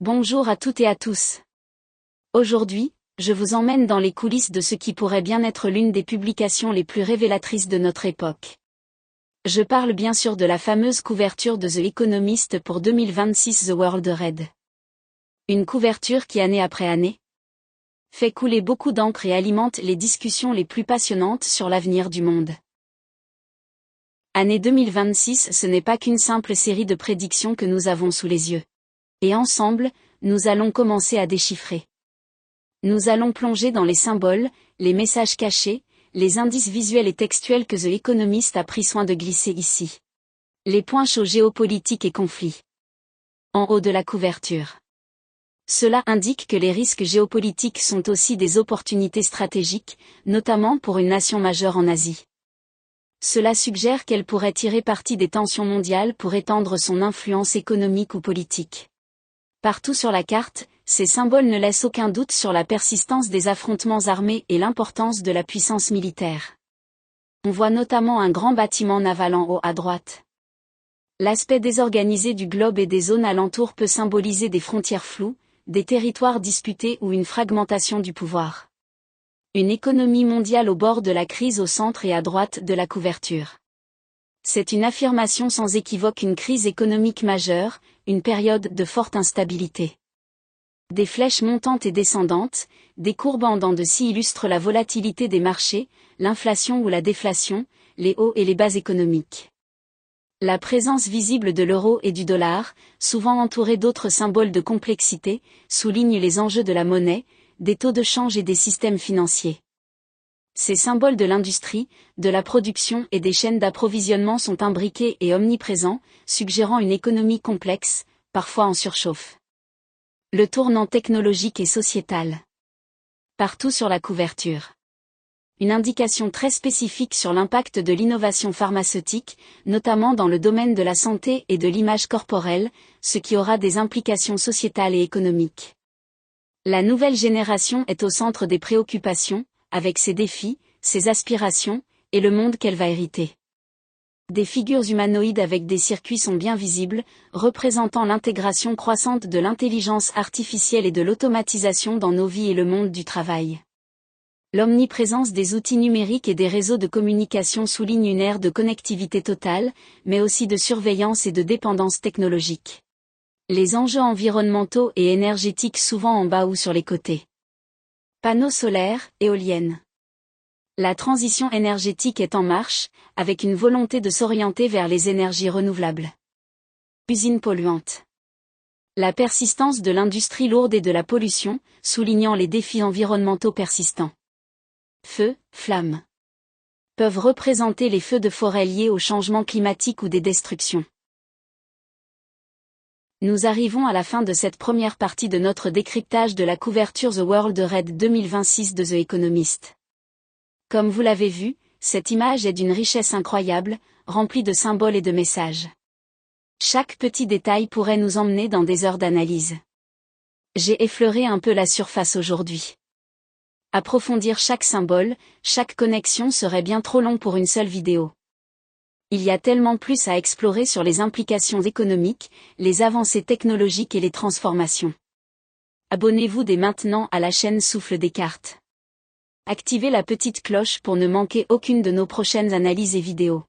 Bonjour à toutes et à tous. Aujourd'hui, je vous emmène dans les coulisses de ce qui pourrait bien être l'une des publications les plus révélatrices de notre époque. Je parle bien sûr de la fameuse couverture de The Economist pour 2026 The World Read. Une couverture qui, année après année, fait couler beaucoup d'encre et alimente les discussions les plus passionnantes sur l'avenir du monde. Année 2026, ce n'est pas qu'une simple série de prédictions que nous avons sous les yeux. Et ensemble, nous allons commencer à déchiffrer. Nous allons plonger dans les symboles, les messages cachés, les indices visuels et textuels que The Economist a pris soin de glisser ici. Les points chauds géopolitiques et conflits. En haut de la couverture. Cela indique que les risques géopolitiques sont aussi des opportunités stratégiques, notamment pour une nation majeure en Asie. Cela suggère qu'elle pourrait tirer parti des tensions mondiales pour étendre son influence économique ou politique. Partout sur la carte, ces symboles ne laissent aucun doute sur la persistance des affrontements armés et l'importance de la puissance militaire. On voit notamment un grand bâtiment naval en haut à droite. L'aspect désorganisé du globe et des zones alentours peut symboliser des frontières floues, des territoires disputés ou une fragmentation du pouvoir. Une économie mondiale au bord de la crise au centre et à droite de la couverture. C'est une affirmation sans équivoque, une crise économique majeure, une période de forte instabilité. Des flèches montantes et descendantes, des courbes en dents de scie illustrent la volatilité des marchés, l'inflation ou la déflation, les hauts et les bas économiques. La présence visible de l'euro et du dollar, souvent entourée d'autres symboles de complexité, souligne les enjeux de la monnaie, des taux de change et des systèmes financiers. Ces symboles de l'industrie, de la production et des chaînes d'approvisionnement sont imbriqués et omniprésents, suggérant une économie complexe, parfois en surchauffe. Le tournant technologique et sociétal. Partout sur la couverture. Une indication très spécifique sur l'impact de l'innovation pharmaceutique, notamment dans le domaine de la santé et de l'image corporelle, ce qui aura des implications sociétales et économiques. La nouvelle génération est au centre des préoccupations, avec ses défis, ses aspirations, et le monde qu'elle va hériter. Des figures humanoïdes avec des circuits sont bien visibles, représentant l'intégration croissante de l'intelligence artificielle et de l'automatisation dans nos vies et le monde du travail. L'omniprésence des outils numériques et des réseaux de communication souligne une ère de connectivité totale, mais aussi de surveillance et de dépendance technologique. Les enjeux environnementaux et énergétiques souvent en bas ou sur les côtés. Panneaux solaires, éoliennes. La transition énergétique est en marche, avec une volonté de s'orienter vers les énergies renouvelables. Usines polluantes. La persistance de l'industrie lourde et de la pollution, soulignant les défis environnementaux persistants. Feux, flammes. Peuvent représenter les feux de forêt liés au changement climatique ou des destructions. Nous arrivons à la fin de cette première partie de notre décryptage de la couverture The World Read 2026 de The Economist. Comme vous l'avez vu, cette image est d'une richesse incroyable, remplie de symboles et de messages. Chaque petit détail pourrait nous emmener dans des heures d'analyse. J'ai effleuré un peu la surface aujourd'hui. Approfondir chaque symbole, chaque connexion serait bien trop long pour une seule vidéo. Il y a tellement plus à explorer sur les implications économiques, les avancées technologiques et les transformations. Abonnez-vous dès maintenant à la chaîne Souffle des cartes. Activez la petite cloche pour ne manquer aucune de nos prochaines analyses et vidéos.